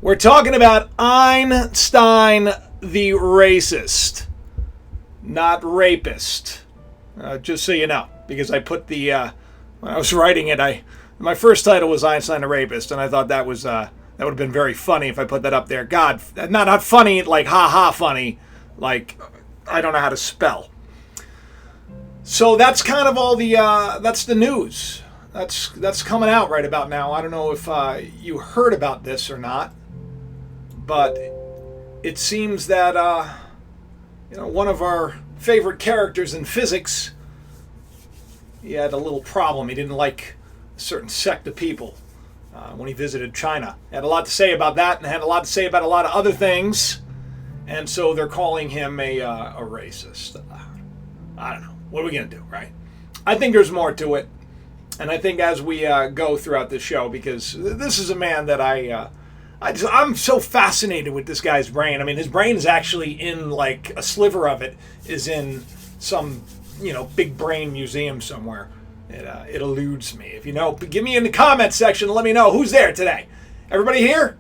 We're talking about Einstein the racist, not rapist. Just so you know, because I put when I was writing it, my first title was Einstein the rapist, and I thought that was that would have been very funny if I put that up there. God, not funny like ha ha funny, like I don't know how to spell. So that's kind of all that's the news. That's coming out right about now. I don't know if you heard about this or not, but it seems that one of our favorite characters in physics, he had a little problem. He didn't like a certain sect of people when he visited China. He had a lot to say about that, and had a lot to say about a lot of other things, and so they're calling him a racist. I don't know. What are we going to do, right? I think there's more to it. And I think as we go throughout this show, because this is a man that I'm so fascinated with this guy's brain. I mean, his brain is actually in, like, a sliver of it is in some, big brain museum somewhere. It eludes me. If you know, give me in the comment section. Let me know who's there today. Everybody here?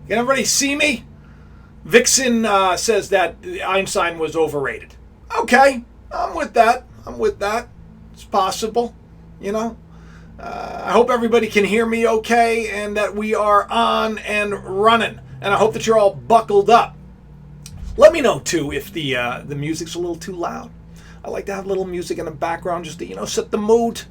Can everybody see me? Vixen says that Einstein was overrated. Okay, I'm with that. It's possible, I hope everybody can hear me okay and that we are on and running. And I hope that you're all buckled up. Let me know, too, if the music's a little too loud. I like to have a little music in the background just to, set the mood.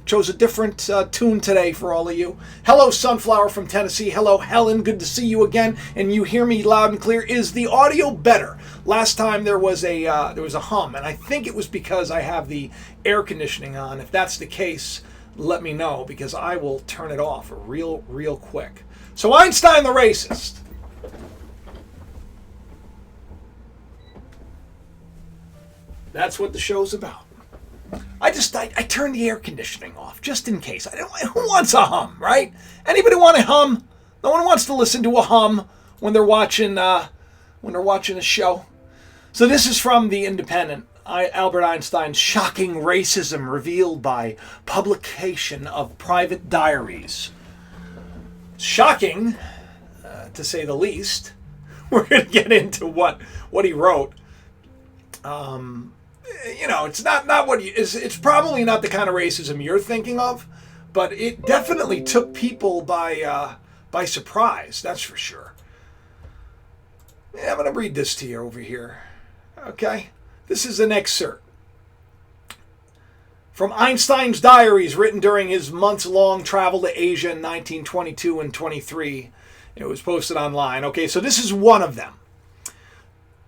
Chose a different tune today for all of you. Hello, Sunflower from Tennessee. Hello, Helen. Good to see you again. And you hear me loud and clear. Is the audio better? Last time there was a hum, and I think it was because I have the air conditioning on. If that's the case, let me know, because I will turn it off real quick. So Einstein the racist. That's what the show's about. I turned the air conditioning off just in case. Who wants a hum, right? Anybody want a hum? No one wants to listen to a hum when they're watching a show. So this is from The Independent. Albert Einstein's shocking racism revealed by publication of private diaries. Shocking, to say the least. We're going to get into what he wrote. It's not what it's probably not the kind of racism you're thinking of, but it definitely took people by surprise. That's for sure. Yeah, I'm going to read this to you over here. Okay? This is an excerpt from Einstein's diaries written during his months-long travel to Asia in 1922 and 23. It was posted online. Okay, so this is one of them.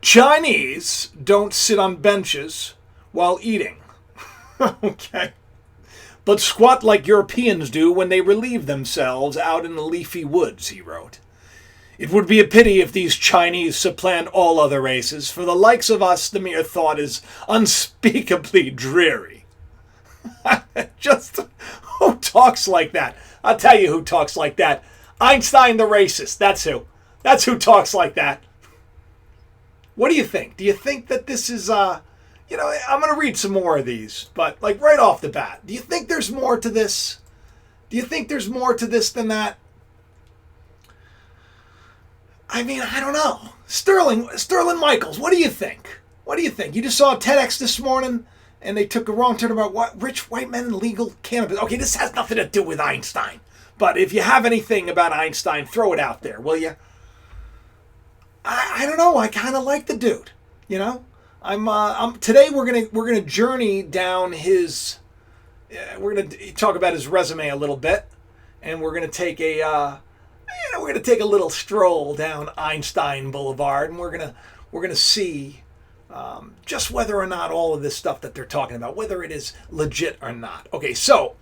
Chinese don't sit on benches while eating. Okay. But squat like Europeans do when they relieve themselves out in the leafy woods, he wrote. It would be a pity if these Chinese supplant all other races. For the likes of us, the mere thought is unspeakably dreary. Just who talks like that? I'll tell you who talks like that. Einstein the racist. That's who. That's who talks like that. What do you think? Do you think that this is, I'm going to read some more of these, but like right off the bat, do you think there's more to this? Do you think there's more to this than that? I mean, I don't know. Sterling Michaels, what do you think? What do you think? You just saw TEDx this morning, and they took a wrong turn about what rich white men and legal cannabis. Okay, this has nothing to do with Einstein. But if you have anything about Einstein, throw it out there, will you? I don't know. I kind of like the dude. I'm today we're gonna journey down his. We're gonna talk about his resume a little bit, and we're gonna take a little stroll down Einstein Boulevard, and we're gonna see just whether or not all of this stuff that they're talking about, whether it is legit or not. Okay, so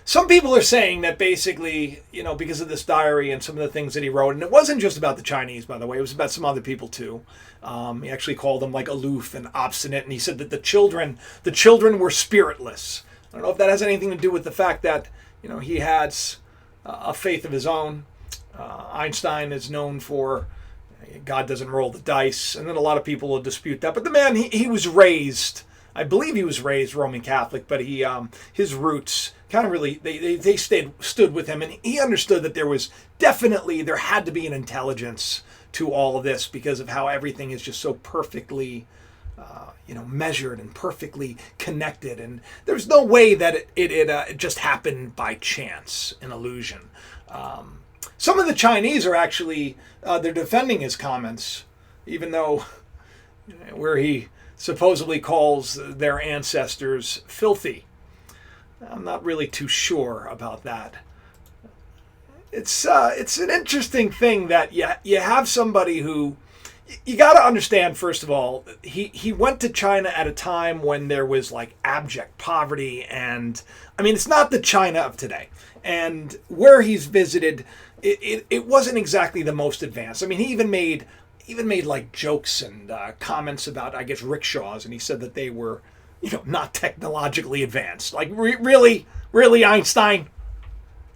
some people are saying that basically, because of this diary and some of the things that he wrote, and it wasn't just about the Chinese, by the way, it was about some other people too. He actually called them like aloof and obstinate, and he said that the children were spiritless. I don't know if that has anything to do with the fact that, he has a faith of his own. Einstein is known for God doesn't roll the dice, and then a lot of people will dispute that. But the man, he was raised I believe he was raised Roman Catholic, but his roots kind of really they stood with him, and he understood that there had to be an intelligence to all of this because of how everything is just so perfectly measured and perfectly connected, and there's no way that it just happened by chance, an illusion. Some of the Chinese are actually they're defending his comments, even though where he supposedly calls their ancestors filthy. I'm not really too sure about that. It's an interesting thing that you have somebody who, you got to understand, first of all, he went to China at a time when there was like abject poverty, and I mean, it's not the China of today. And where he's visited, it wasn't exactly the most advanced. I mean, he even made like jokes and comments about, I guess, rickshaws, and he said that they were, not technologically advanced. Like, really, Einstein,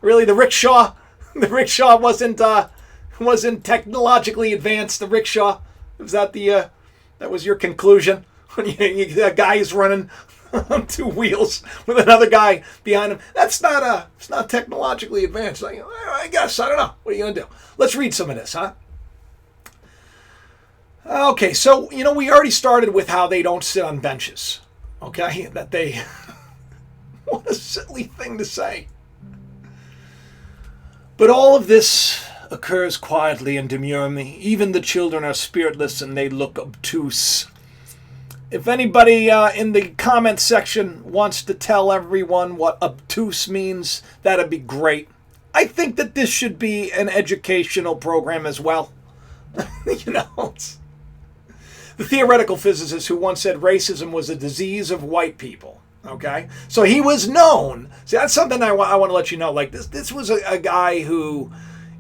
really, the rickshaw wasn't technologically advanced. The rickshaw, was that that was your conclusion when a guy is running on two wheels with another guy behind him? It's not technologically advanced. Like, I guess, I don't know. What are you gonna do? Let's read some of this, huh? Okay, so we already started with how they don't sit on benches. Okay, that they what a silly thing to say. But all of this occurs quietly and demurely. Even the children are spiritless and they look obtuse. If anybody in the comment section wants to tell everyone what obtuse means, that'd be great. I think that this should be an educational program as well. The theoretical physicist who once said racism was a disease of white people. Okay, so he was known. See, that's something I want to let you know. Like this was a guy who,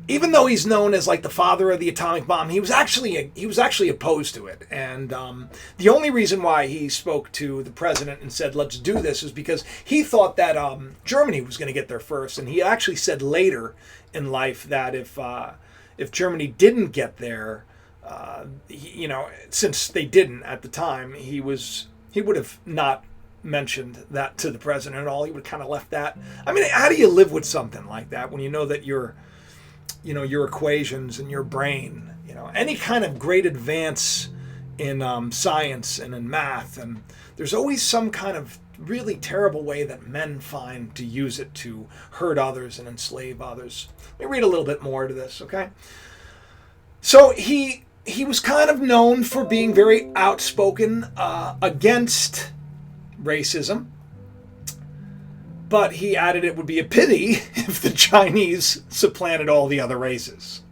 even though he's known as like the father of the atomic bomb, he was actually opposed to it. And the only reason why he spoke to the president and said, "Let's do this," is because he thought that Germany was going to get there first. And he actually said later in life that if Germany didn't get there, since they didn't at the time, he would have not mentioned that to the president at all. He would have kind of left that. I mean, how do you live with something like that when you know that your equations and your brain, any kind of great advance in science and in math, and there's always some kind of really terrible way that men find to use it to hurt others and enslave others. Let me read a little bit more to this, okay? So he was kind of known for being very outspoken against racism, but he added it would be a pity if the Chinese supplanted all the other races.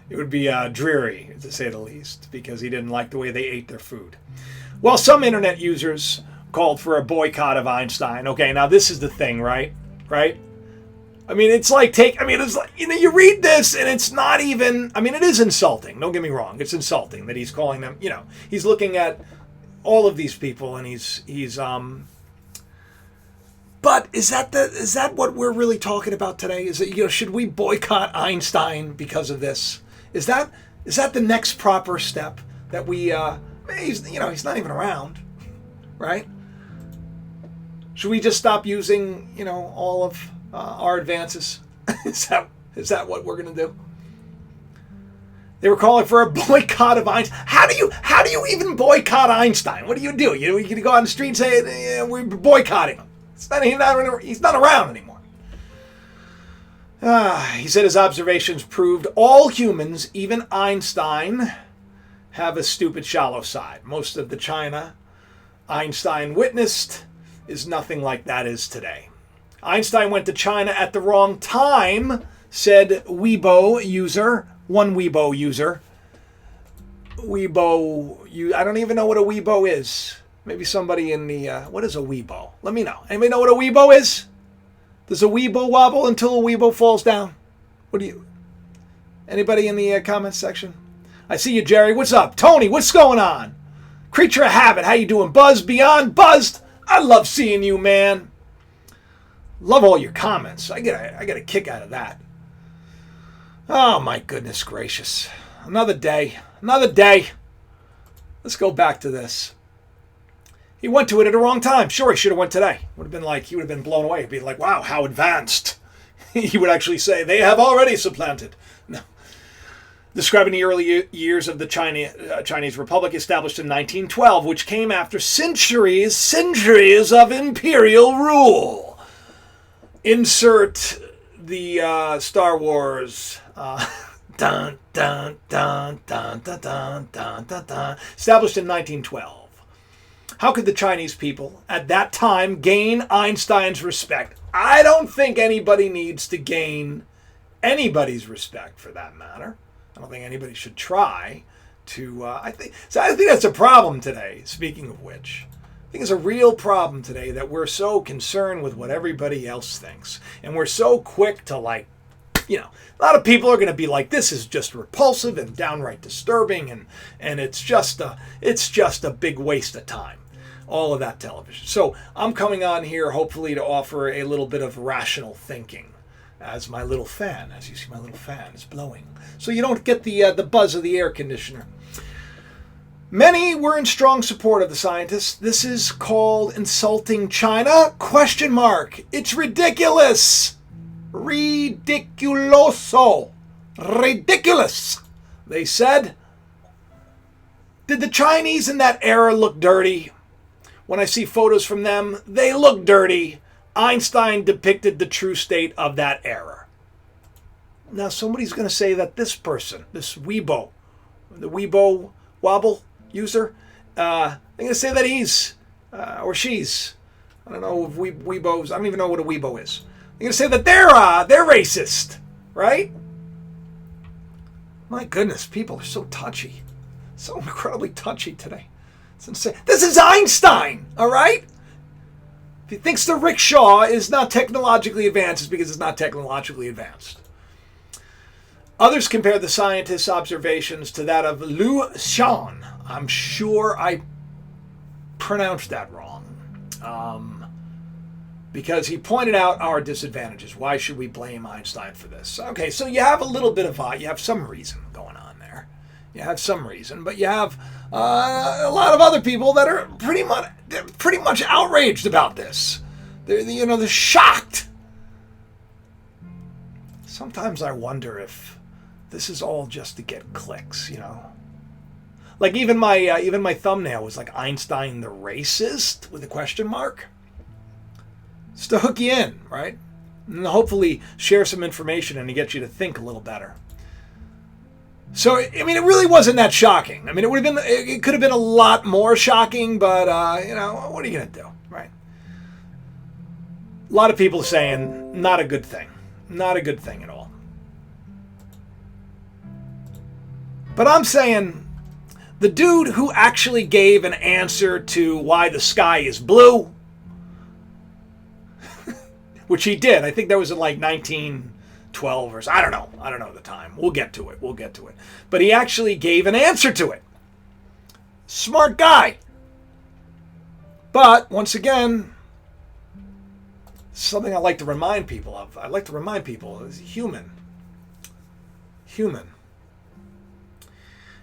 It would be dreary, to say the least, because he didn't like the way they ate their food. Well, some internet users called for a boycott of Einstein. Okay, now this is the thing, right? I mean, it's like you read this and it's not even, I mean, it is insulting. Don't get me wrong. It's insulting that he's calling them, he's looking at all of these people and he's but is that what we're really talking about today? Is it, should we boycott Einstein because of this? Is that the next proper step that we, he's not even around, right? Should we just stop using, all of our advances? Is that what we're going to do? They were calling for a boycott of Einstein. How do you even boycott Einstein? What do? You go on the street and say, we're boycotting him. He's not around anymore. He said his observations proved all humans, even Einstein, have a stupid, shallow side. Most of the China Einstein witnessed is nothing like that is today. Einstein went to China at the wrong time, said Weibo user. One Weibo user. I don't even know what a Weibo is. Maybe somebody in the, what is a Weibo? Let me know. Anybody know what a Weibo is? Does a Weibo wobble until a Weibo falls down? Anybody in the comments section? I see you, Jerry. What's up? Tony, what's going on? Creature of Habit, how you doing? Buzz Beyond? Buzzed? I love seeing you, man. Love all your comments. I get a kick out of that. Oh, my goodness gracious. Another day. Let's go back to this. He went to it at the wrong time. Sure, he should have went today. Would have been like, he would have been blown away. He'd be like, wow, how advanced. He would actually say, they have already supplanted. No. Describing the early years of the Chinese Republic, established in 1912, which came after centuries of imperial rule. Insert the Star Wars. Dun, dun, dun, dun, dun, dun, dun, dun, dun. Established in 1912. How could the Chinese people at that time gain Einstein's respect? I don't think anybody needs to gain anybody's respect for that matter. I don't think anybody should try to. I think that's a problem today. Speaking of which, I think it's a real problem today that we're so concerned with what everybody else thinks, and we're so quick to a lot of people are going to be like, this is just repulsive and downright disturbing, and it's just a big waste of time. All of that television. So I'm coming on here hopefully to offer a little bit of rational thinking. As my little fan, as you see, my little fan is blowing, so you don't get the buzz of the air conditioner. Many were in strong support of the scientists. This is called insulting China? ? It's ridiculous. Ridiculoso. Ridiculous. They said. Did the Chinese in that era look dirty? When I see photos from them, they look dirty. Einstein depicted the true state of that era. Now somebody's going to say that this person, this Weibo, the Weibo Wobble user, they're going to say that he's, or she's, I don't know if Weibos, I don't even know what a Weibo is. They're going to say that they're racist, right? My goodness, people are so touchy. So incredibly touchy today. It's insane. This is Einstein, all right? If he thinks the rickshaw is not technologically advanced, it's because it's not technologically advanced. Others compare the scientist's observations to that of Liu Shan. I'm sure I pronounced that wrong. Because he pointed out our disadvantages. Why should we blame Einstein for this? Okay, so you have a little bit of, you have some reason going on there. You have some reason, but you have a lot of other people that are pretty much outraged about this. They're shocked. Sometimes I wonder if this is all just to get clicks, Like even my thumbnail was like Einstein the racist with a question mark. It's to hook you in, right? And hopefully share some information and to get you to think a little better. So, I mean, it really wasn't that shocking. I mean, it could have been a lot more shocking, but, what are you going to do, right? A lot of people saying, not a good thing. Not a good thing at all. But I'm saying, the dude who actually gave an answer to why the sky is blue, which he did, I think that was in like 1912 or so. I don't know the time. We'll get to it. But he actually gave an answer to it. Smart guy. But once again, something I like to remind people of. I like to remind people is human. Human.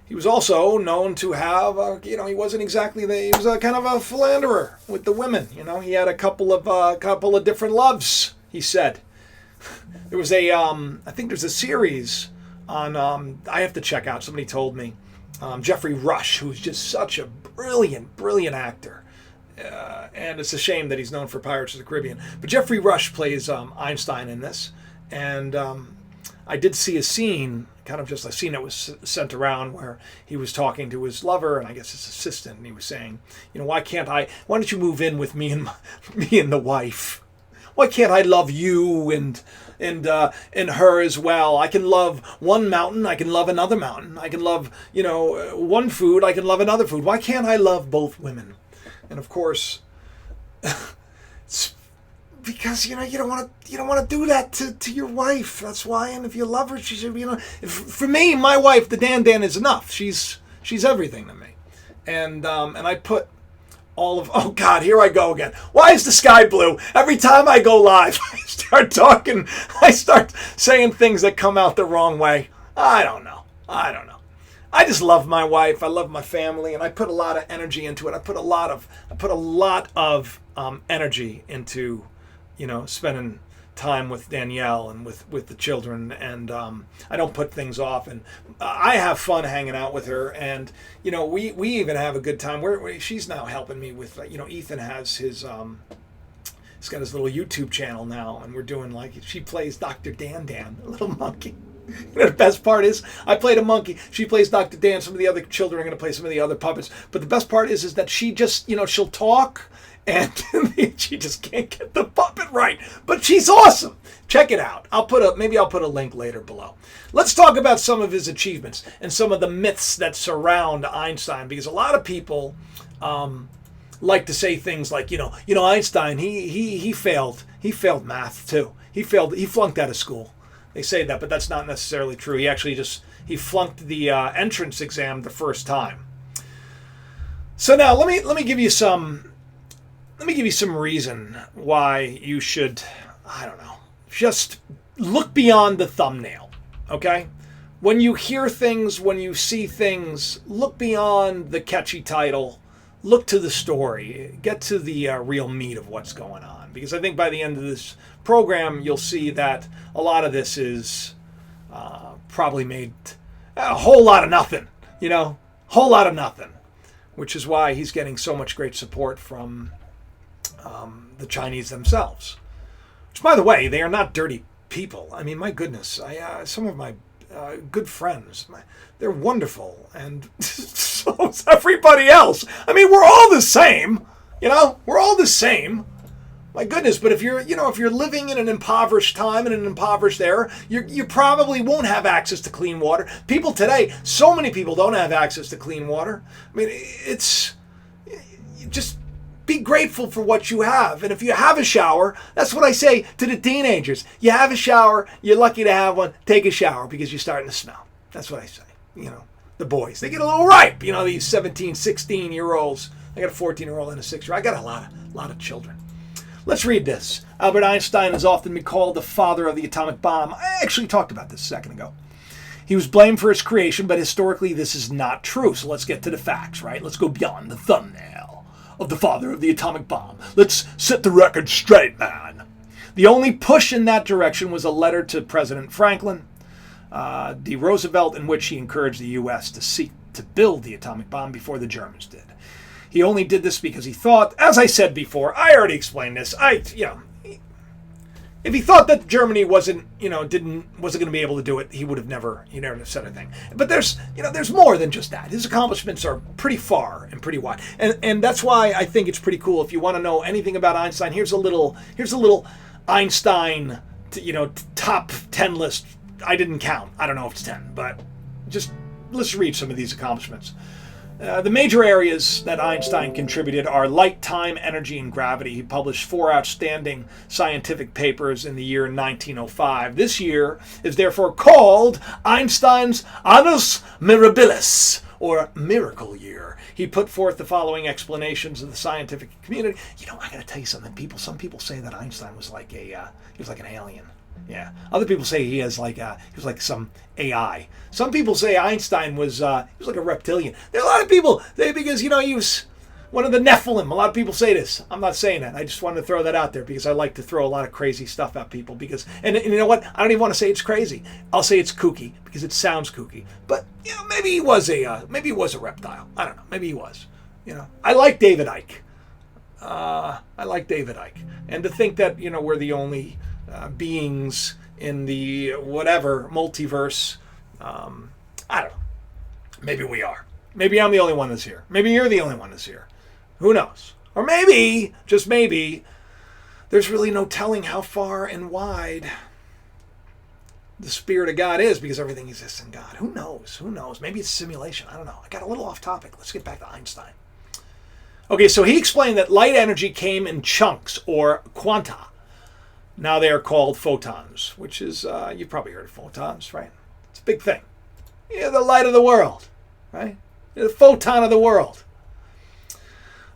He was also known to have, he wasn't exactly he was a kind of a philanderer with the women. He had a couple of different loves, he said. There was I think there's a series on, I have to check out, somebody told me, Jeffrey Rush, who's just such a brilliant actor. And it's a shame that he's known for Pirates of the Caribbean. But Jeffrey Rush plays Einstein in this. And I did see a scene, kind of just a scene that was sent around where he was talking to his lover and I guess his assistant, and he was saying, why don't you move in with me and the wife? Why can't I love you and her as well? I can love one mountain, I can love another mountain. I can love, one food, I can love another food. Why can't I love both women? And of course, it's because you don't want to do that to your wife. That's why. And if you love her, she should. For me, my wife, the Dan is enough. She's everything to me. And I put all of. Oh God, here I go again. Why is the sky blue? Every time I go live, I start talking. I start saying things that come out the wrong way. I don't know. I just love my wife. I love my family, and I put a lot of energy into it. I put a lot of energy into, spending time with Danielle and with the children, and I don't put things off, and I have fun hanging out with her, and we even have a good time. She's now helping me with Ethan has his he's got his little YouTube channel now, and we're doing she plays Dr. Dan, a little monkey. The best part is I played a monkey. She plays Dr. Dan. Some of the other children are going to play some of the other puppets. But the best part is that she just, she'll talk and she just can't get the puppet right. But she's awesome. Check it out. Maybe I'll put a link later below. Let's talk about some of his achievements and some of the myths that surround Einstein, because a lot of people like to say things like, Einstein, he failed math too. He flunked out of school. They say that, but that's not necessarily true. He actually he flunked the entrance exam the first time. So now let me give you some reason why you should, I don't know, just look beyond the thumbnail. Okay? When you hear things, when you see things, look beyond the catchy title. Look to the story. Get to the real meat of what's going on. Because I think by the end of this program, you'll see that a lot of this is probably made a whole lot of nothing. Whole lot of nothing. Which is why he's getting so much great support from the Chinese themselves. Which, by the way, they are not dirty people. I mean, my goodness. Some of my good friends, they're wonderful. And so is everybody else. I mean, we're all the same. We're all the same. My goodness, but if you're living in an impoverished time, in an impoverished era, you probably won't have access to clean water. People today, so many people don't have access to clean water. I mean, just be grateful for what you have. And if you have a shower, that's what I say to the teenagers. You have a shower, you're lucky to have one, take a shower because you're starting to smell. That's what I say. The boys, they get a little ripe, these 17, 16-year-olds. I got a 14-year-old and a 6-year-old. I got a lot of children. Let's read this. Albert Einstein has often been called the father of the atomic bomb. I actually talked about this a second ago. He was blamed for its creation, but historically this is not true. So let's get to the facts, right? Let's go beyond the thumbnail of the father of the atomic bomb. Let's set the record straight, man. The only push in that direction was a letter to President Franklin D. Roosevelt in which he encouraged the U.S. to seek to build the atomic bomb before the Germans did. He only did this because he thought, as I said before, I already explained this. If he thought that Germany wasn't going to be able to do it, he would have never said anything. But there's more than just that. His accomplishments are pretty far and pretty wide, and that's why I think it's pretty cool. If you want to know anything about Einstein, here's a little Einstein, top 10 list. I didn't count. I don't know if it's 10, but just let's read some of these accomplishments. The major areas that Einstein contributed are light, time, energy, and gravity. He published 4 outstanding scientific papers in the year 1905. This year is therefore called Einstein's Annus Mirabilis, or Miracle Year. He put forth the following explanations of the scientific community. I got to tell you something. Some people say that Einstein was like he was like an alien. Yeah. Other people say he was like some AI. Some people say Einstein was like a reptilian. There are a lot of people because he was one of the Nephilim. A lot of people say this. I'm not saying that. I just wanted to throw that out there because I like to throw a lot of crazy stuff at people and you know what? I don't even want to say it's crazy. I'll say it's kooky because it sounds kooky. But maybe he was a reptile. I don't know. Maybe he was. I like David Icke. And to think that we're the only beings in the whatever multiverse, I don't know. Maybe we are. Maybe I'm the only one that's here. Maybe you're the only one that's here. Who knows? Or maybe, just maybe, there's really no telling how far and wide the Spirit of God is because everything exists in God. Who knows? Maybe it's simulation. I don't know. I got a little off topic. Let's get back to Einstein. Okay, so he explained that light energy came in chunks or quanta. Now they are called photons, which is, you've probably heard of photons, right? It's a big thing. The light of the world, right? The photon of the world.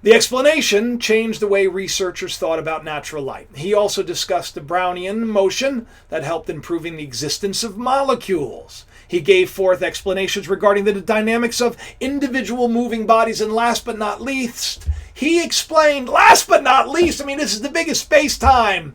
The explanation changed the way researchers thought about natural light. He also discussed the Brownian motion that helped improving the existence of molecules. He gave forth explanations regarding the dynamics of individual moving bodies, and last but not least, he explained, last but not least, I mean, this is the biggest space-time.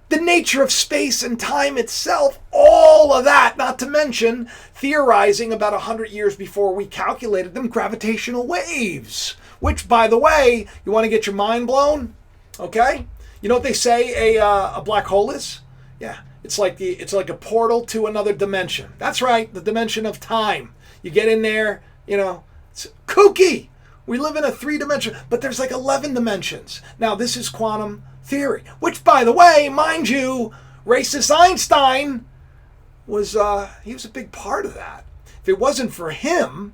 The nature of space and time itself, all of that, not to mention theorizing about 100 years before we calculated them, gravitational waves. Which, by the way, you want to get your mind blown? Okay? You know what they say a black hole is? Yeah, it's like a portal to another dimension. That's right, the dimension of time. You get in there, it's kooky. We live in a 3-dimension, but there's like 11 dimensions. Now, this is quantum theory, which, by the way, mind you, racist Einstein he was a big part of that. If it wasn't for him,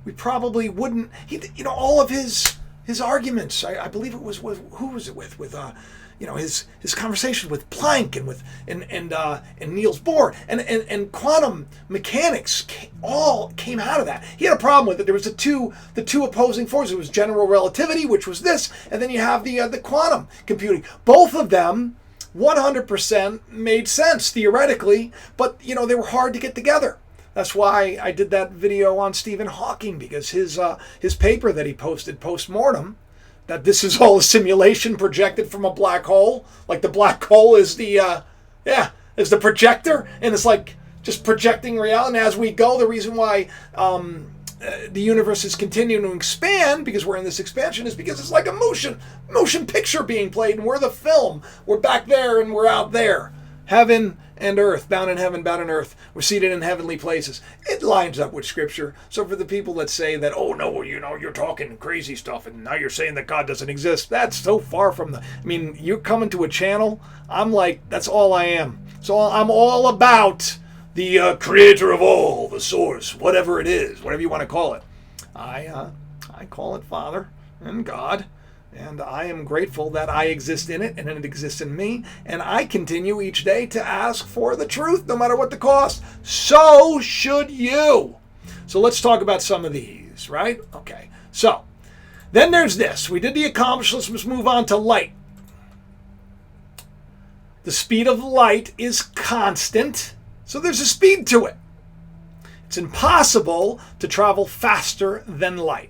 we probably wouldn't. All of his arguments. I believe it was who was it with his conversation with Planck and Niels Bohr and quantum mechanics all came out of that. He had a problem with it. There was the two opposing forces. It was general relativity, which was this, and then you have the quantum computing. Both of them 100% made sense theoretically, but they were hard to get together. That's why I did that video on Stephen Hawking, because his paper that he posted post-mortem, that this is all a simulation projected from a black hole. Like the black hole is the projector, and it's like just projecting reality. And as we go, the reason why the universe is continuing to expand, because we're in this expansion, is because it's like a motion picture being played, and we're the film. We're back there and we're out there. Heaven and earth, bound in heaven, bound in earth. We're seated in heavenly places. It lines up with Scripture. So for the people that say that, oh no, you're talking crazy stuff, and now you're saying that God doesn't exist, that's so far from you're coming to a channel, I'm like, that's all I am. So I'm all about the creator of all, the source, whatever it is, whatever you want to call it. I call it Father and God. And I am grateful that I exist in it and it exists in me. And I continue each day to ask for the truth, no matter what the cost. So should you. So let's talk about some of these, right? Okay. So then there's this. We did the accomplishments. Let's move on to light. The speed of light is constant. So there's a speed to it. It's impossible to travel faster than light.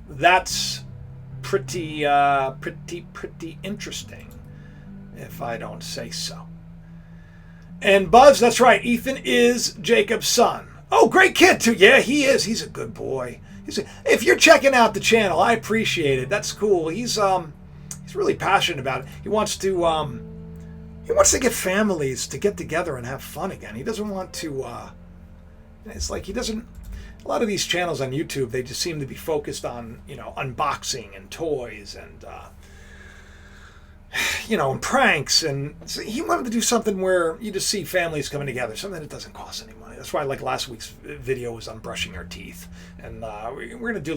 That's pretty interesting, if I don't say so. And Buzz, that's right, Ethan is Jacob's son. Oh, great kid too. Yeah, he is. He's a good boy. If you're checking out the channel, I appreciate it. That's cool. He's really passionate about it. He wants to get families to get together and have fun again. He doesn't want to. It's like he doesn't. A lot of these channels on YouTube, they just seem to be focused on, unboxing and toys and, and pranks. And so he wanted to do something where you just see families coming together, something that doesn't cost any money. That's why, like, last week's video was on brushing our teeth. And we're going to do,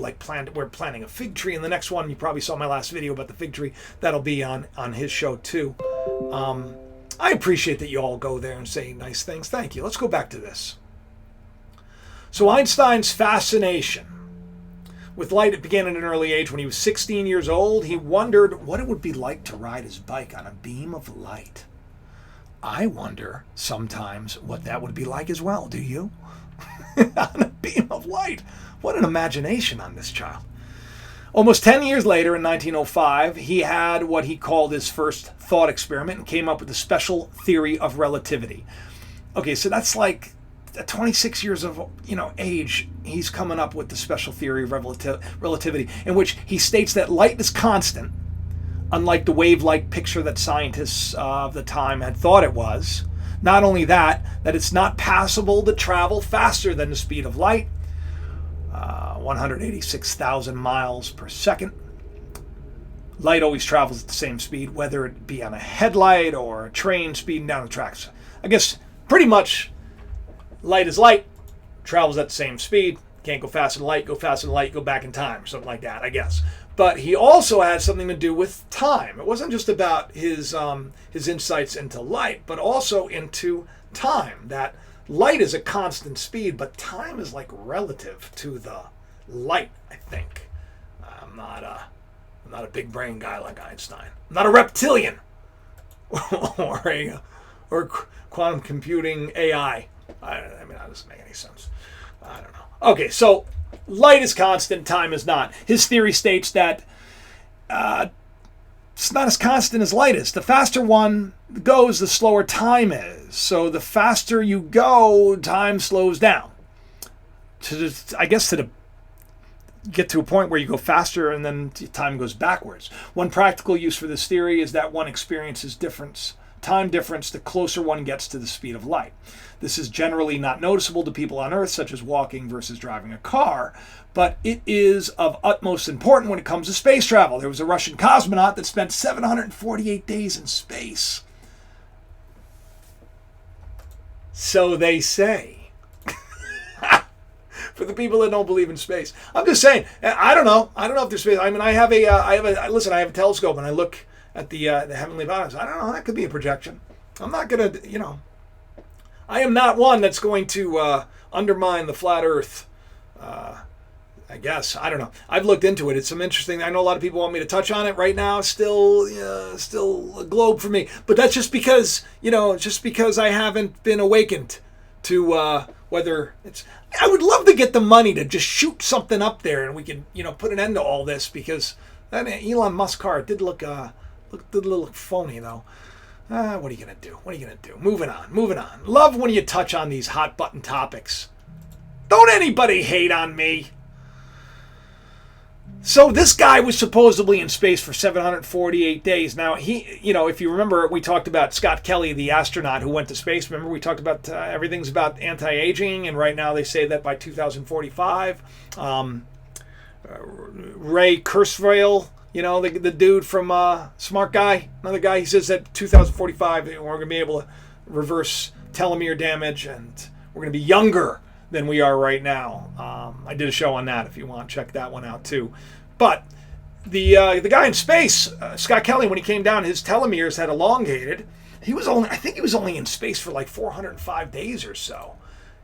we're planting a fig tree. And the next one, you probably saw my last video about the fig tree. That'll be on his show, too. I appreciate that you all go there and say nice things. Thank you. Let's go back to this. So Einstein's fascination with light, it began at an early age. When he was 16 years old, he wondered what it would be like to ride his bike on a beam of light. I wonder sometimes what that would be like as well. Do you? On a beam of light. What an imagination on this child. Almost 10 years later, in 1905, he had what he called his first thought experiment and came up with the special theory of relativity. Okay, so that's like at 26 years of age, he's coming up with the special theory of relativity, in which he states that light is constant, unlike the wave-like picture that scientists of the time had thought it was. Not only that it's not possible to travel faster than the speed of light, 186,000 miles per second. Light always travels at the same speed, whether it be on a headlight or a train speeding down the tracks. I guess pretty much light is light, travels at the same speed. Can't go faster than light, go faster than light, go back in time, or something like that, I guess. But he also had something to do with time. It wasn't just about his insights into light, but also into time. That light is a constant speed, but time is like relative to the light, I think. I'm not a big brain guy like Einstein. I'm not a reptilian or quantum computing AI. I mean, that doesn't make any sense. I don't know. Okay, so light is constant, time is not. His theory states that it's not as constant as light is. The faster one goes, the slower time is. So the faster you go, time slows down. Get to a point where you go faster and then time goes backwards. One practical use for this theory is that one experiences time difference the closer one gets to the speed of light. This is generally not noticeable to people on Earth, such as walking versus driving a car, but it is of utmost importance when it comes to space travel. There was a Russian cosmonaut that spent 748 days in space. So they say. For the people that don't believe in space, I'm just saying. I don't know. I don't know if there's space. I mean, I have a telescope and I look at the heavenly bodies. I don't know. That could be a projection. I'm not gonna, I am not one that's going to undermine the flat Earth. I guess I don't know. I've looked into it. It's some interesting. I know a lot of people want me to touch on it right now. Still a globe for me. But that's just because I haven't been awakened to whether it's. I would love to get the money to just shoot something up there, and we can, put an end to all this, because that Elon Musk car did look a little phony though. What are you gonna do? Moving on. Love when you touch on these hot button topics. Don't anybody hate on me. So this guy was supposedly in space for 748 days. Now, if you remember, we talked about Scott Kelly, the astronaut who went to space. Remember, we talked about everything's about anti-aging, and right now they say that by 2045, Ray Kurzweil, the dude from Smart Guy, another guy, he says that 2045, we're going to be able to reverse telomere damage, and we're going to be younger than we are right now. I did a show on that if you want. Check that one out too. But the guy in space, Scott Kelly, when he came down, his telomeres had elongated. I think he was only in space for like 405 days or so.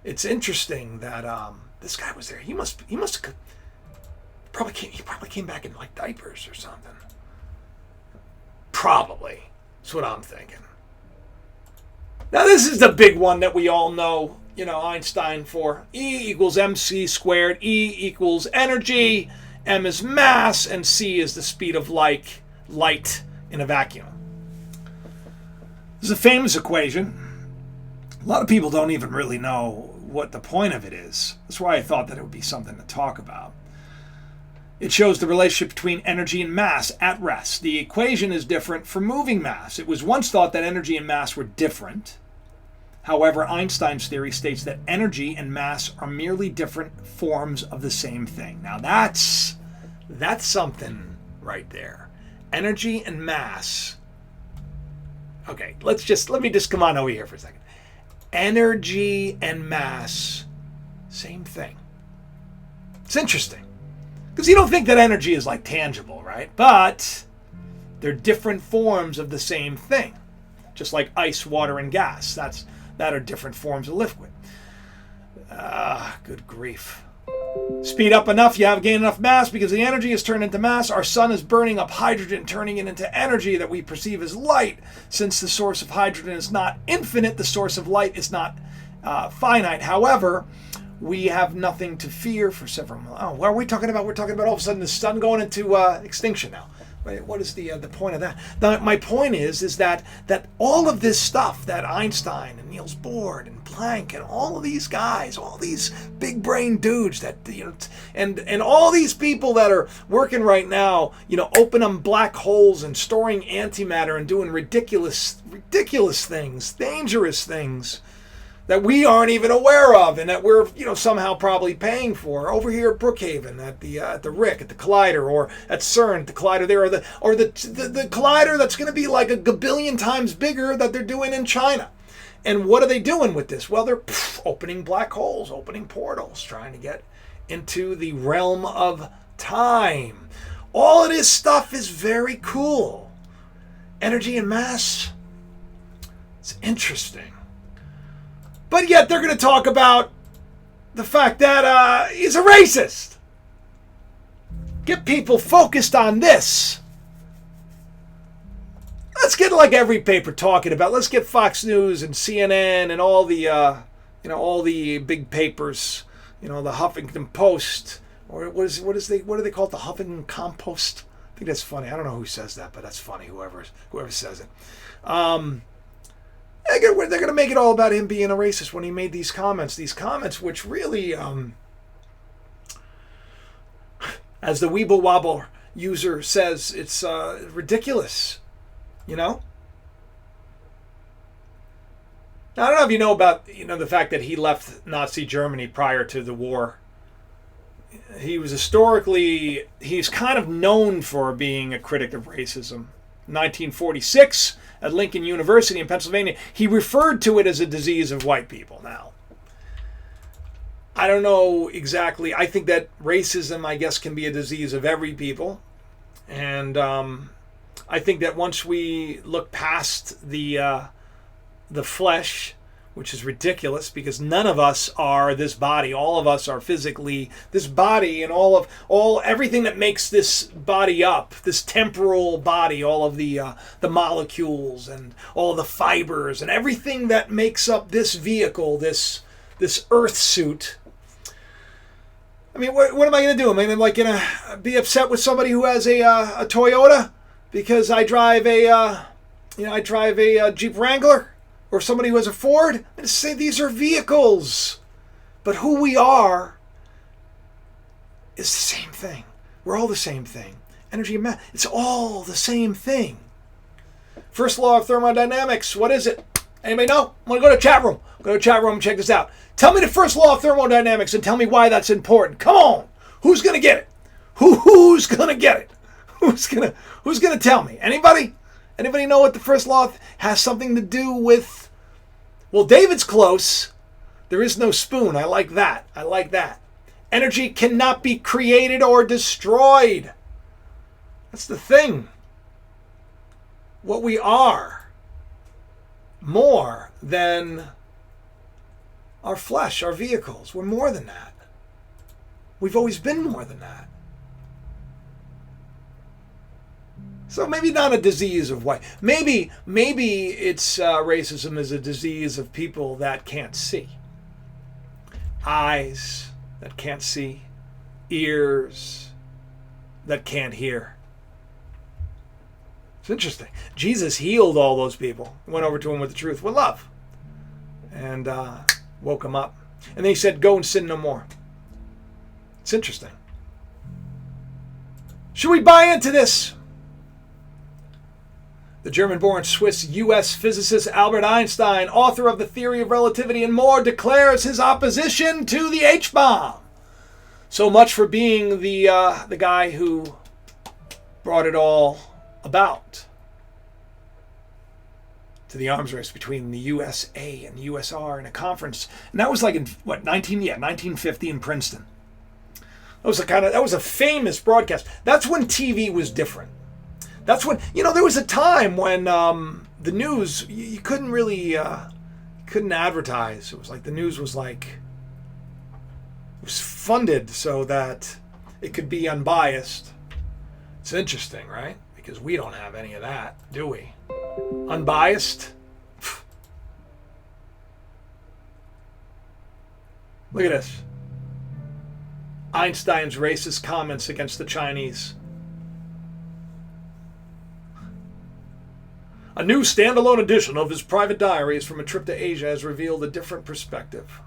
It's interesting that this guy was there. He probably came back in like diapers or something. Probably. That's what I'm thinking. Now this is the big one that we all know. Einstein for E equals mc squared. E equals energy, m is mass, and c is the speed of light in a vacuum. This is a famous equation. A lot of people don't even really know what the point of it is. That's why I thought that it would be something to talk about. It shows the relationship between energy and mass at rest. The equation is different for moving mass. It was once thought that energy and mass were different. However, Einstein's theory states that energy and mass are merely different forms of the same thing. Now that's something right there. Energy and mass. Okay, let me just come on over here for a second. Energy and mass, same thing. It's interesting. Because you don't think that energy is like tangible, right? But they're different forms of the same thing. Just like ice, water, and gas. That are different forms of liquid. Good grief. Speed up enough, you have gained enough mass because the energy is turned into mass. Our sun is burning up hydrogen, turning it into energy that we perceive as light. Since the source of hydrogen is not infinite, the source of light is not finite. However, we have nothing to fear for several. What are we talking about? We're talking about all of a sudden the sun going into extinction now. What is the point of that? My point is that all of this stuff that Einstein and Niels Bohr and Planck and all of these guys, all these big brain dudes that and all these people that are working right now, opening black holes and storing antimatter and doing ridiculous things, dangerous things that we aren't even aware of, and that we're somehow probably paying for over here at Brookhaven at the RIC at the Collider, or at CERN at the Collider there, or the Collider that's going to be like a gabillion times bigger that they're doing in China. And what are they doing with this? Well, they're opening black holes, opening portals, trying to get into the realm of time. All of this stuff is very cool. Energy and mass. It's interesting. But yet they're going to talk about the fact that he's a racist. Get people focused on this. Let's get like every paper talking about. Let's get Fox News and CNN and all the all the big papers. The Huffington Post, or what do they call it? The Huffington Compost. I think that's funny. I don't know who says that, but that's funny. Whoever says it. They're going to make it all about him being a racist when he made these comments. These comments, which really, as the Weeble Wobble user says, it's ridiculous. Now, I don't know if you know about the fact that he left Nazi Germany prior to the war. He's kind of known for being a critic of racism. 1946, at Lincoln University in Pennsylvania, he referred to it as a disease of white people. Now, I don't know exactly. I think that racism, I guess, can be a disease of every people. And I think that once we look past the flesh, which is ridiculous because none of us are this body. All of us are physically this body, and everything that makes this body up, this temporal body, all of the molecules and all of the fibers and everything that makes up this vehicle, this earth suit. I mean, what am I going to do? Am I going to be upset with somebody who has a Toyota because I drive a Jeep Wrangler? Or somebody who has a Ford, and say these are vehicles. But who we are is the same thing. We're all the same thing. Energy and matter, it's all the same thing. First law of thermodynamics, what is it? Anybody know? I'm going to go to chat room. Go to chat room and check this out. Tell me the first law of thermodynamics and tell me why that's important. Come on. Who's going to get it? Who's going to get it? Who's going to tell me? Anybody? Anybody know what the first law has something to do with? Well, David's close. There is no spoon. I like that. Energy cannot be created or destroyed. That's the thing. What we are, more than our flesh, our vehicles. We're more than that. We've always been more than that. So maybe not a disease of white. Maybe it's racism is a disease of people that can't see. Eyes that can't see. Ears that can't hear. It's interesting. Jesus healed all those people. Went over to them with the truth, with love. And woke them up. And then he said, go and sin no more. It's interesting. Should we buy into this? The German-born Swiss-U.S. physicist Albert Einstein, author of the theory of relativity and more, declares his opposition to the H-bomb. So much for being the guy who brought it all about. To the arms race between the USA and the USR in a conference. And that was like in, 1950 in Princeton. That was a famous broadcast. That's when TV was different. That's when, there was a time when the news, you couldn't really, couldn't advertise. It was like the news was like, it was funded so that it could be unbiased. It's interesting, right? Because we don't have any of that, do we? Unbiased? Look at this. Einstein's racist comments against the Chinese. A new standalone edition of his private diaries from a trip to Asia has revealed a different perspective.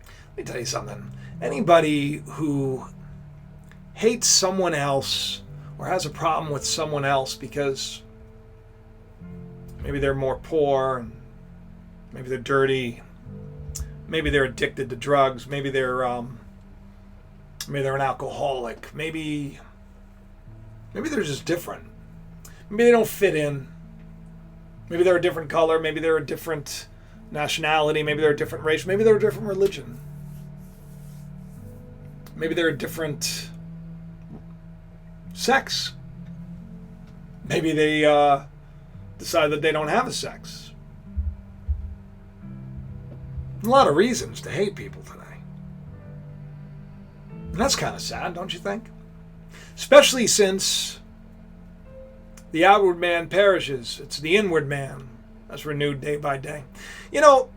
Let me tell you something. Anybody who hates someone else or has a problem with someone else because maybe they're more poor, maybe they're dirty, maybe they're addicted to drugs, maybe they're an alcoholic, maybe they're just different. Maybe they don't fit in. Maybe they're a different color. Maybe they're a different nationality. Maybe they're a different race. Maybe they're a different religion. Maybe they're a different sex. Maybe they decide that they don't have a sex. A lot of reasons to hate people today. And that's kind of sad, don't you think? Especially since the outward man perishes. It's the inward man that's renewed day by day. You know,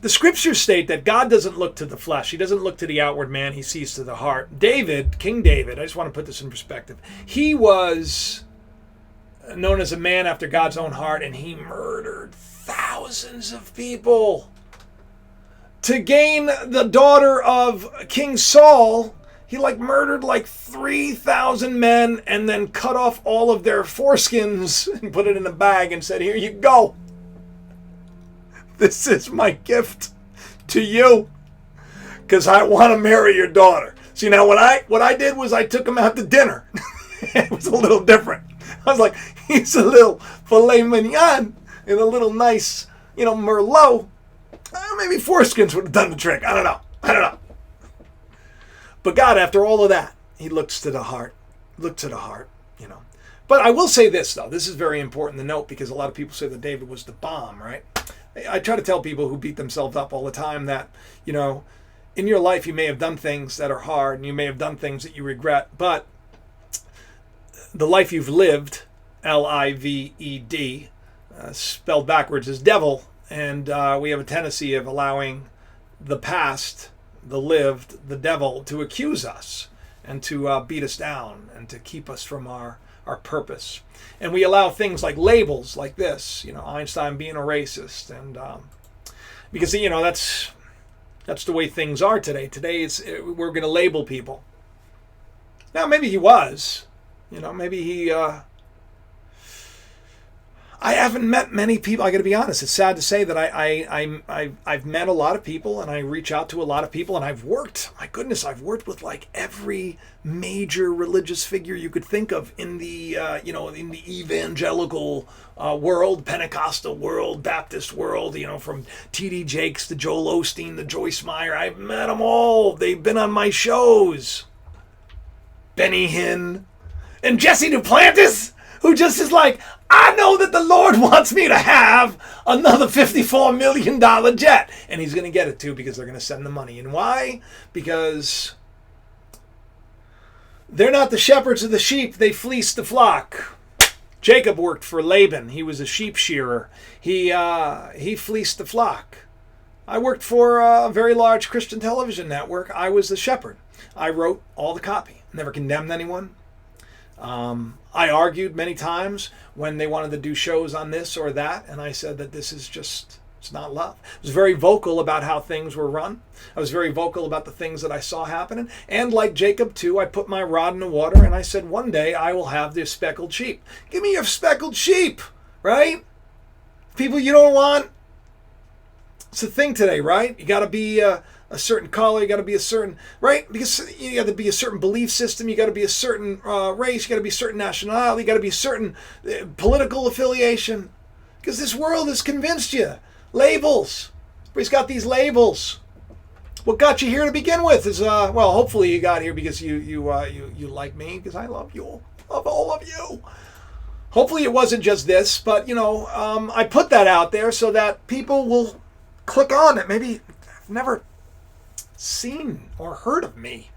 the scriptures state that God doesn't look to the flesh. He doesn't look to the outward man. He sees to the heart. David, King David, I just want to put this in perspective. He was known as a man after God's own heart, and he murdered thousands of people. To gain the daughter of King Saul, he murdered 3,000 men and then cut off all of their foreskins and put it in a bag and said, "Here you go. This is my gift to you because I want to marry your daughter." See, now what I did was I took him out to dinner. It was a little different. I was like, here's a little filet mignon and a little nice, Merlot. Maybe foreskins would have done the trick. I don't know. But God, after all of that, he looks to the heart. But I will say this, though. This is very important to note because a lot of people say that David was the bomb, right? I try to tell people who beat themselves up all the time that, in your life you may have done things that are hard and you may have done things that you regret, but the life you've lived, L-I-V-E-D, spelled backwards is devil, and we have a tendency of allowing the past, the lived, the devil to accuse us and to beat us down and to keep us from our purpose. And we allow things like labels like this, Einstein being a racist, and because that's the way things are today. Today we're going to label people. Now maybe he was, maybe he. I haven't met many people. I got to be honest. It's sad to say that I've met a lot of people, and I reach out to a lot of people, and I've worked. My goodness, I've worked with every major religious figure you could think of in the in the evangelical world, Pentecostal world, Baptist world. From T.D. Jakes to Joel Osteen to Joyce Meyer. I've met them all. They've been on my shows. Benny Hinn and Jesse Duplantis, who just is like, I know that the Lord wants me to have another $54 million jet. And he's going to get it too because they're going to send the money. And why? Because they're not the shepherds of the sheep. They fleece the flock. Jacob worked for Laban. He was a sheep shearer. He fleeced the flock. I worked for a very large Christian television network. I was the shepherd. I wrote all the copy. Never condemned anyone. I argued many times when they wanted to do shows on this or that, and I said that it's not love. I was very vocal about how things were run. I was very vocal about the things that I saw happening. And like Jacob too, I put my rod in the water and I said, one day I will have the speckled sheep. Give me your speckled sheep, right? People you don't want. It's a thing today, right? You got to be a certain color, you got to be a certain, right? Because you got to be a certain belief system, you got to be a certain race, you got to be a certain nationality, you got to be a certain political affiliation. Because this world has convinced you. Labels. Everybody's got these labels. What got you here to begin with is, hopefully you got here because you like me, because I love you. Love all of you. Hopefully it wasn't just this, but, I put that out there so that people will click on it. Maybe I've never seen or heard of me.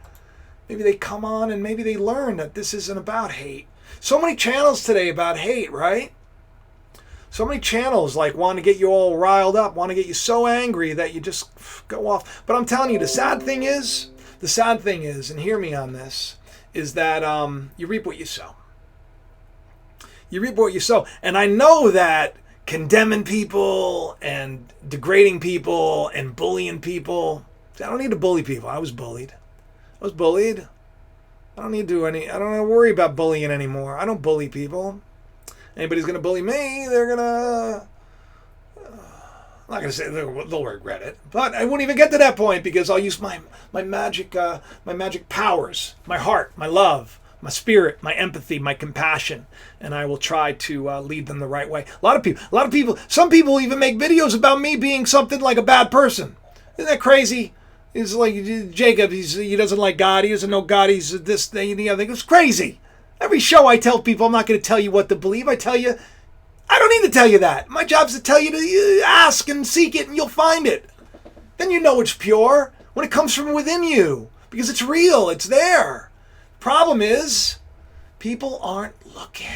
Maybe they come on and maybe they learn that this isn't about hate. So many channels today about hate, right? So many channels want to get you all riled up, want to get you so angry that you just go off. But I'm telling you, the sad thing is, and hear me on this, is that you reap what you sow. You reap what you sow. And I know that condemning people and degrading people and bullying people, I don't need to bully people. I was bullied. I don't need to I don't worry about bullying anymore. I don't bully people. Anybody's going to bully me, they're going to... I'm not going to say they'll regret it, but I won't even get to that point because I'll use my magic powers, my heart, my love, my spirit, my empathy, my compassion, and I will try to lead them the right way. A lot of people, some people even make videos about me being something like a bad person. Isn't that crazy? He's like Jacob, he doesn't like God, he doesn't know God, he's this thing and the other thing. It's crazy. Every show I tell people I'm not going to tell you what to believe. I tell you, I don't need to tell you that. My job's to tell you to ask and seek it and you'll find it. Then you know it's pure when it comes from within you because it's real. It's there. Problem is, people aren't looking.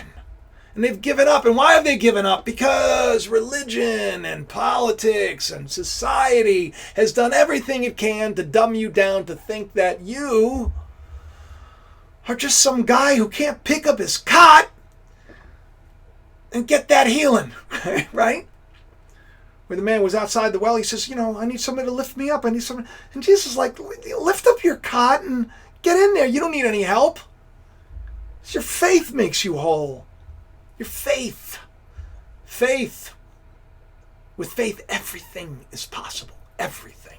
And they've given up. And why have they given up? Because religion and politics and society has done everything it can to dumb you down to think that you are just some guy who can't pick up his cot and get that healing, right? Where the man was outside the well, he says, I need somebody to lift me up. I need somebody. And Jesus is like, lift up your cot and get in there. You don't need any help. It's your faith makes you whole. Your faith. Faith. With faith, everything is possible. Everything.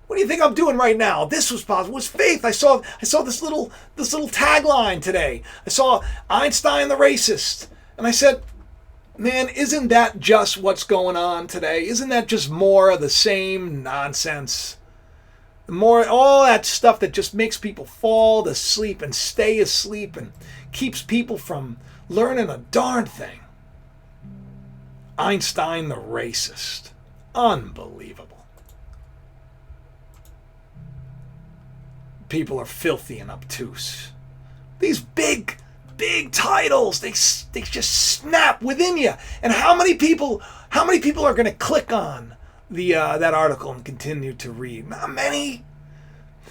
What do you think I'm doing right now? This was possible. It was faith. I saw this little tagline today. I saw Einstein the racist. And I said, man, isn't that just what's going on today? Isn't that just more of the same nonsense? More, all that stuff that just makes people fall asleep and stay asleep and keeps people from learning a darn thing. Einstein the racist. Unbelievable. People are filthy and obtuse. These big titles, they just snap within you. And how many people are going to click on that article and continue to read? Not many.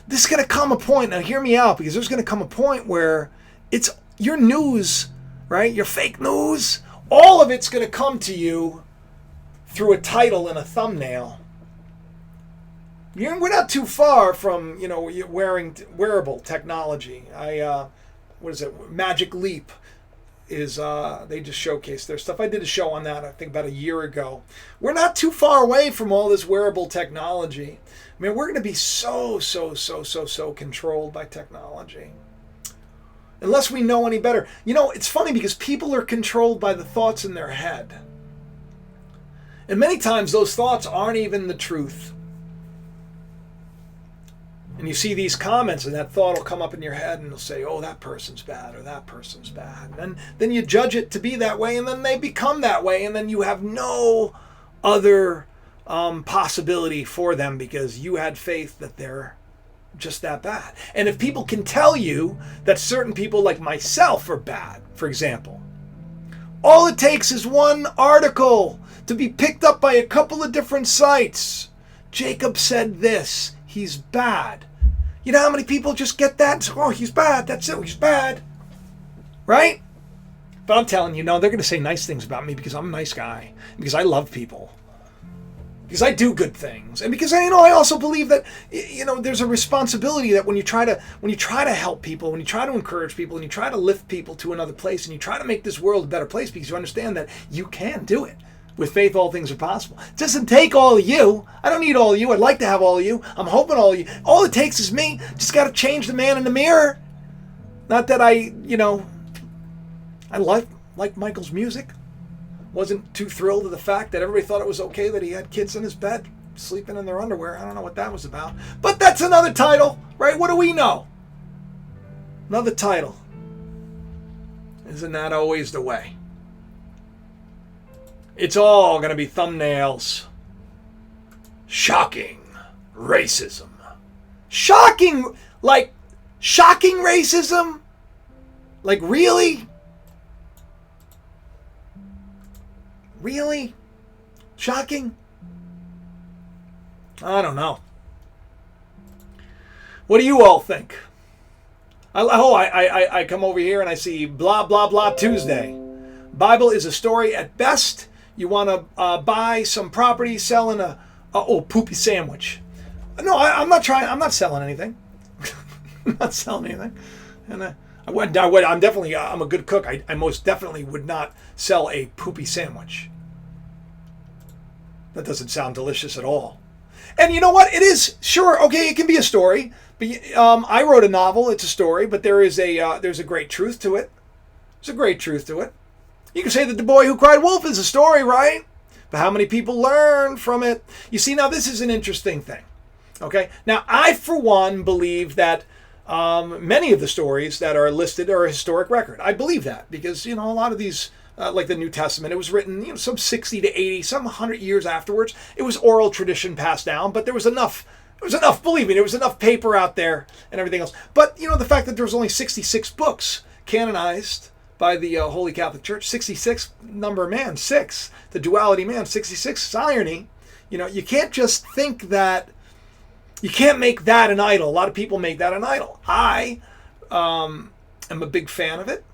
There's going to come a point, now hear me out, because there's going to come a point where it's your news, right? Your fake news, all of it's going to come to you through a title and a thumbnail. We're not too far from, wearable technology. Magic Leap is, they just showcased their stuff. I did a show on that, I think about a year ago. We're not too far away from all this wearable technology. I mean, we're going to be so controlled by technology. Unless we know any better. It's funny because people are controlled by the thoughts in their head. And many times those thoughts aren't even the truth. And you see these comments and that thought will come up in your head and it'll say, oh, that person's bad or that person's bad. And then you judge it to be that way and then they become that way and then you have no other possibility for them because you had faith that they're just that bad. And if people can tell you that certain people like myself are bad, for example, all it takes is one article to be picked up by a couple of different sites. Jacob said this. He's bad. You know how many people just get that? Oh, he's bad. That's it. He's bad. Right? But I'm telling you, no, they're going to say nice things about me because I'm a nice guy. Because I love people. Because I do good things. And because I also believe that, there's a responsibility that when you try to help people, when you try to encourage people, and you try to lift people to another place, and you try to make this world a better place because you understand that you can do it. With faith, all things are possible. It doesn't take all of you. I don't need all of you. I'd like to have all of you. I'm hoping all of you. All it takes is me. Just got to change the man in the mirror. Not that I like Michael's music. Wasn't too thrilled with the fact that everybody thought it was okay that he had kids in his bed sleeping in their underwear. I don't know what that was about. But that's another title, right? What do we know? Another title. Isn't that always the way? It's all going to be thumbnails. Shocking racism. Shocking racism? Like, really? Really? Shocking? I don't know. What do you all think? I come over here and I see blah, blah, blah Tuesday. Bible is a story at best. You want to buy some property selling a poopy sandwich. No, I'm not selling anything. I'm not selling anything. And I'm a good cook. I most definitely would not sell a poopy sandwich. That doesn't sound delicious at all. And you know what? It is, sure, okay, it can be a story. But I wrote a novel. It's a story, but there's a great truth to it. There's a great truth to it. You can say that The Boy Who Cried Wolf is a story, right? But how many people learn from it? You see, now this is an interesting thing. Okay? Now, I, for one, believe that many of the stories that are listed are a historic record. I believe that because, a lot of these, like the New Testament, it was written, some 60 to 80, some 100 years afterwards. It was oral tradition passed down, but there was enough There was enough, believe me, there was enough paper out there and everything else. But, the fact that there was only 66 books canonized by the Holy Catholic Church, 66, number of man, 6. The duality man, 66 is irony. You can't just think that, you can't make that an idol. A lot of people make that an idol. I am a big fan of it.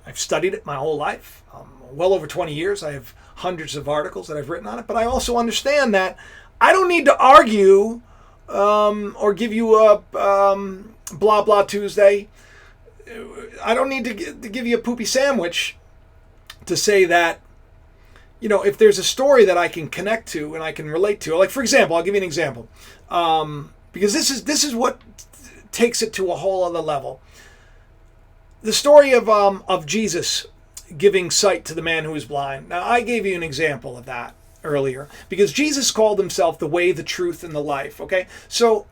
I've studied it my whole life, well over 20 years. I have hundreds of articles that I've written on it. But I also understand that I don't need to argue or give you a blah, blah Tuesday. I don't need to give you a poopy sandwich to say that, if there's a story that I can connect to and I can relate to. Like, for example, I'll give you an example. Because this is what takes it to a whole other level. The story of Jesus giving sight to the man who was blind. Now, I gave you an example of that earlier because Jesus called himself the way, the truth, and the life. Okay, so,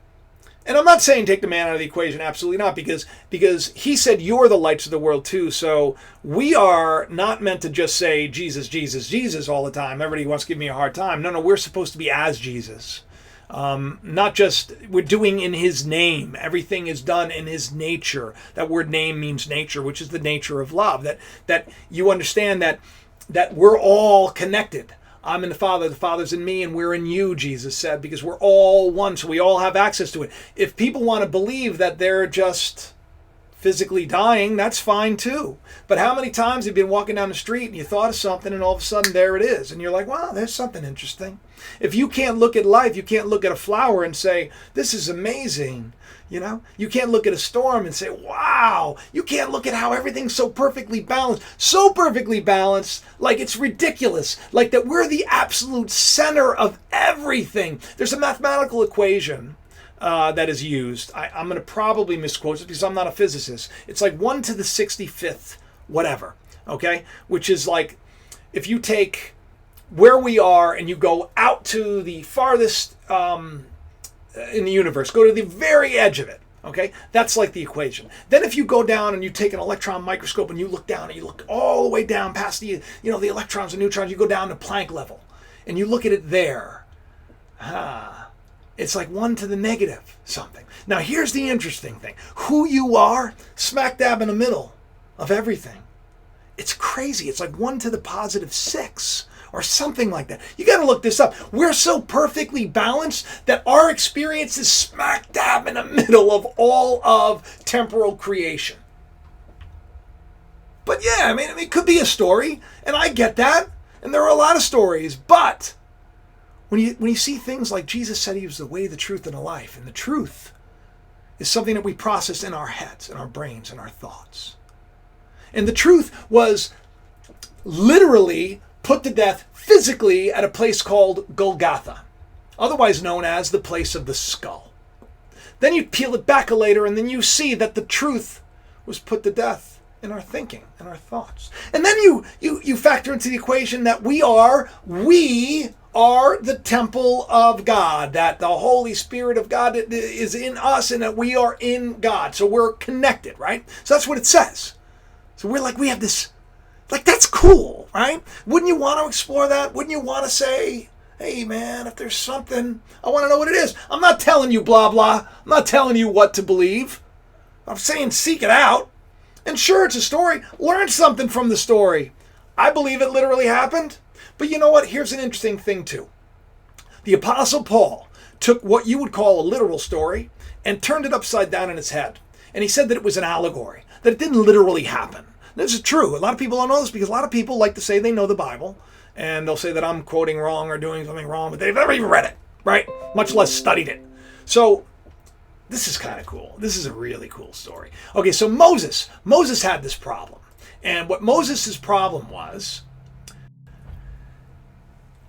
and I'm not saying take the man out of the equation, absolutely not, because he said you're the lights of the world too. So we are not meant to just say Jesus, Jesus, Jesus all the time. Everybody wants to give me a hard time. No, we're supposed to be as Jesus. Not just we're doing in his name. Everything is done in his nature. That word name means nature, which is the nature of love. That you understand that we're all connected. I'm in the Father's in me, and we're in you, Jesus said, because we're all one, so we all have access to it. If people want to believe that they're just physically dying, that's fine too. But how many times have you been walking down the street and you thought of something and all of a sudden there it is, and you're like, wow, there's something interesting. If you can't look at life, you can't look at a flower and say, this is amazing. You can't look at a storm and say, wow. You can't look at how everything's so perfectly balanced, like it's ridiculous, like that we're the absolute center of everything. There's a mathematical equation that is used. I'm going to probably misquote it because I'm not a physicist. It's like 1 to the 65th, whatever, okay? Which is like, if you take where we are and you go out to the farthest in the universe, go to the very edge of it, okay? That's like the equation. Then if you go down and you take an electron microscope and you look down and you look all the way down past the electrons and neutrons, you go down to Planck level and you look at it there. It's like 1 to the negative something. Now here's the interesting thing. Who you are, smack dab in the middle of everything. It's crazy. It's like 1 to the positive 6 or something like that. You got to look this up. We're so perfectly balanced that our experience is smack dab in the middle of all of temporal creation. But yeah, I mean, it could be a story, and I get that, and there are a lot of stories, but when you see things like Jesus said he was the way, the truth, and the life, and the truth is something that we process in our heads, in our brains, in our thoughts. And the truth was literally put to death physically at a place called Golgotha, otherwise known as the place of the skull. Then you peel it back a later and then you see that the truth was put to death in our thinking and our thoughts. And then you factor into the equation that we are the temple of God, that the Holy Spirit of God is in us and that we are in God. So we're connected, right? So that's what it says. So we have this, like, that's cool, right? Wouldn't you want to explore that? Wouldn't you want to say, hey man, if there's something, I want to know what it is. I'm not telling you blah, blah. I'm not telling you what to believe. I'm saying seek it out. And sure, it's a story. Learn something from the story. I believe it literally happened. But you know what? Here's an interesting thing too. The Apostle Paul took what you would call a literal story and turned it upside down in his head. And he said that it was an allegory, that it didn't literally happen. This is true. A lot of people don't know this because a lot of people like to say they know the Bible, and they'll say that I'm quoting wrong or doing something wrong, but they've never even read it, right? Much less studied it. So this is kind of cool. This is a really cool story. Okay, so Moses had this problem. And what Moses' problem was,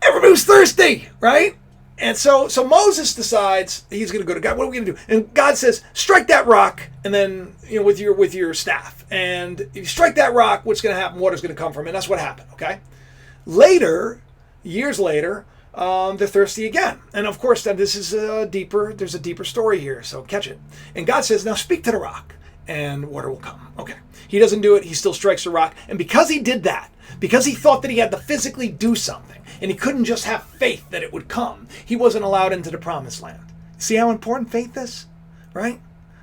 everybody was thirsty, right? And so Moses decides he's going to go to God. What are we going to do? And God says, strike that rock, and then with your staff. And if you strike that rock, what's going to happen? Water's going to come from it. And that's what happened. Okay. Later, years later, they're thirsty again. And of course, then there's a deeper story here. So catch it. And God says, now speak to the rock, and water will come. Okay. He doesn't do it. He still strikes the rock. And because he did that, because he thought that he had to physically do something, and he couldn't just have faith that it would come, he wasn't allowed into the promised land. See how important faith is, right?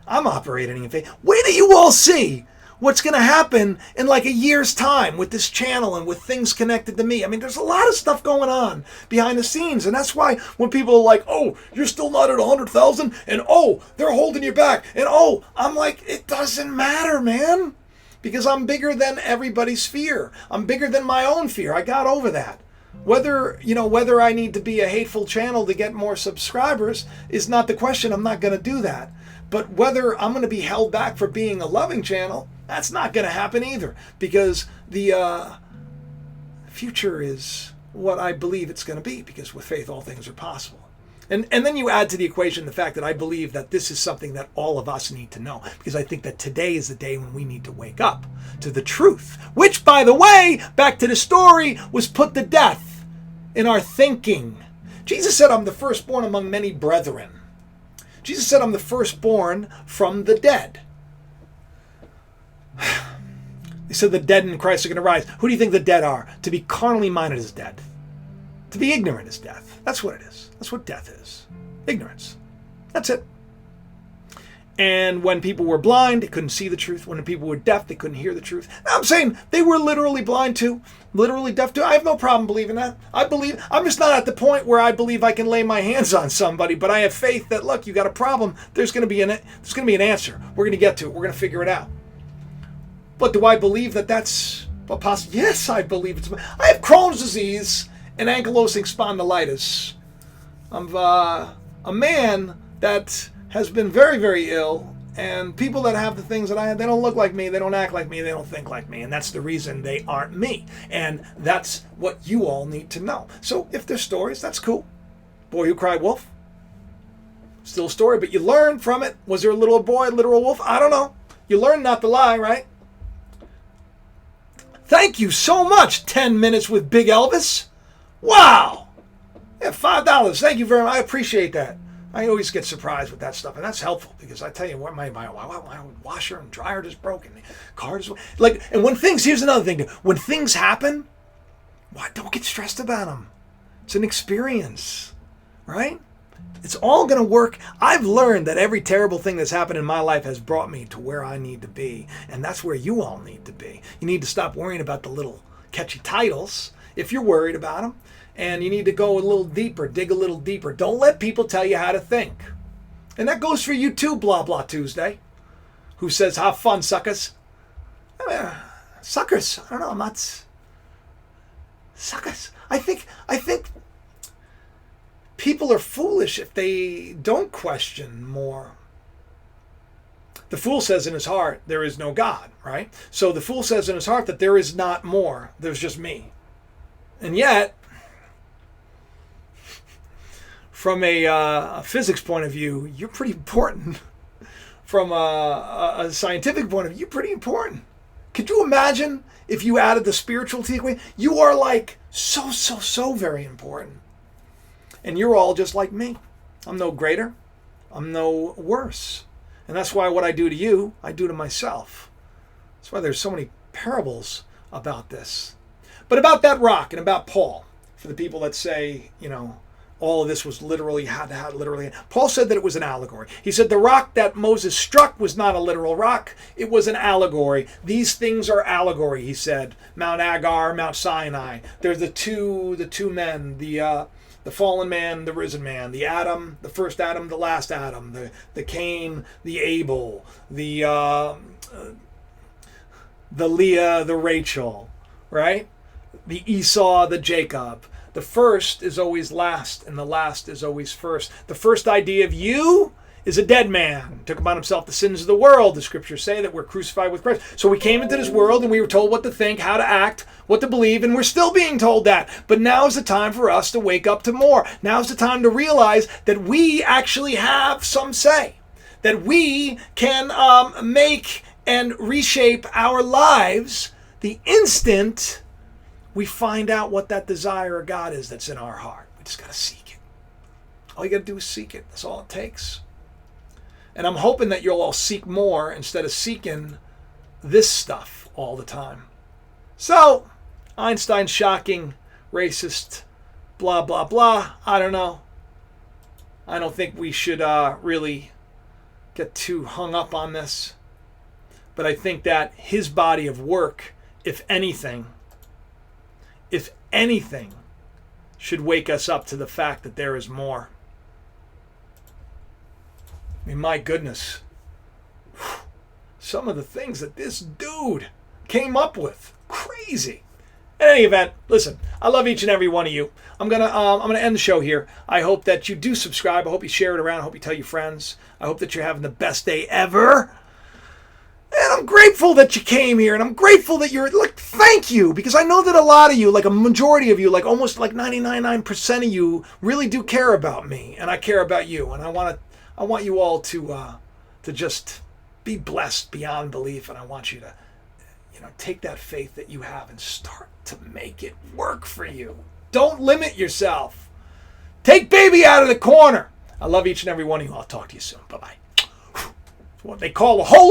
I'm operating in faith. Wait till you all see what's going to happen in like a year's time with this channel and with things connected to me. I mean, there's a lot of stuff going on behind the scenes. And that's why when people are like, oh, you're still not at 100,000 and oh, they're holding you back. And oh, I'm like, it doesn't matter, man, because I'm bigger than everybody's fear. I'm bigger than my own fear. I got over that. Whether I need to be a hateful channel to get more subscribers is not the question. I'm not going to do that. But whether I'm going to be held back for being a loving channel, that's not going to happen either, because the future is what I believe it's going to be, because with faith all things are possible. And then you add to the equation the fact that I believe that this is something that all of us need to know, because I think that today is the day when we need to wake up to the truth, which, by the way, back to the story, was put to death in our thinking. Jesus said, I'm the firstborn among many brethren. Jesus said, I'm the firstborn from the dead. He said the dead in Christ are going to rise. Who do you think the dead are? To be carnally minded is dead. To be ignorant is death. That's what it is. That's what death is. Ignorance. That's it. And when people were blind, they couldn't see the truth. When people were deaf, they couldn't hear the truth. Now, I'm saying they were literally blind too, literally deaf too. I have no problem believing that. I'm just not at the point where I believe I can lay my hands on somebody, but I have faith that, look, you got a problem. There's going to be an answer. We're going to get to it. We're going to figure it out. But do I believe that that's a possible? Yes, I believe it's. I have Crohn's disease and ankylosing spondylitis. I'm a man that has been very, very ill, and people that have the things that I have, they don't look like me, they don't act like me, they don't think like me, and that's the reason they aren't me. And that's what you all need to know. So if there's stories, that's cool. Boy who cried wolf, still a story, but you learn from it. Was there a little boy, a literal wolf? I don't know. You learn not to lie, right? Thank you so much, 10 Minutes with Big Elvis. Wow. Yeah, $5. Thank you very much. I appreciate that. I always get surprised with that stuff, and that's helpful, because I tell you what, my washer and dryer just broke, and the car just like. And here's another thing: when things happen, don't get stressed about them. It's an experience, right? It's all going to work. I've learned that every terrible thing that's happened in my life has brought me to where I need to be, and that's where you all need to be. You need to stop worrying about the little catchy titles if you're worried about them. And you need to go a little deeper, dig a little deeper. Don't let people tell you how to think. And that goes for you too, Blah Blah Tuesday, who says, have fun, suckers. Suckers. I don't know, I'm not... Suckers. I think people are foolish if they don't question more. The fool says in his heart, there is no God, right? So the fool says in his heart that there is not more. There's just me. And yet, from a physics point of view, you're pretty important. From a scientific point of view, you're pretty important. Could you imagine if you added the spiritual to the equation? You are like so very important. And you're all just like me. I'm no greater. I'm no worse. And that's why what I do to you, I do to myself. That's why there's so many parables about this. But about that rock and about Paul, for the people that say, all of this was literally, literally. Paul said that it was an allegory. He said the rock that Moses struck was not a literal rock. It was an allegory. These things are allegory, he said. Mount Agar, Mount Sinai. They're the two men, the fallen man, the risen man, the Adam, the first Adam, the last Adam, the Cain, the Abel, the Leah, the Rachel, right? The Esau, the Jacob. The first is always last, and the last is always first. The first idea of you is a dead man. Took upon himself the sins of the world. The scriptures say that we're crucified with Christ. So we came into this world and we were told what to think, how to act, what to believe, and we're still being told that. But now is the time for us to wake up to more. Now is the time to realize that we actually have some say. That we can make and reshape our lives the instant we find out what that desire of God is that's in our heart. We just got to seek it. All you got to do is seek it. That's all it takes. And I'm hoping that you'll all seek more instead of seeking this stuff all the time. So, Einstein, shocking, racist, blah, blah, blah. I don't know. I don't think we should really get too hung up on this. But I think that his body of work, if anything, should wake us up to the fact that there is more. I mean, my goodness. Some of the things that this dude came up with. Crazy. In any event, listen, I love each and every one of you. I'm gonna end the show here. I hope that you do subscribe. I hope you share it around. I hope you tell your friends. I hope that you're having the best day ever. And I'm grateful that you came here, and I'm grateful that you're, like, thank you, because I know that a lot of you, like a majority of you, like almost like 99% of you really do care about me, and I care about you, and I want you all to just be blessed beyond belief, and I want you to, take that faith that you have and start to make it work for you. Don't limit yourself. Take baby out of the corner. I love each and every one of you. I'll talk to you soon. Bye-bye. What they call a holy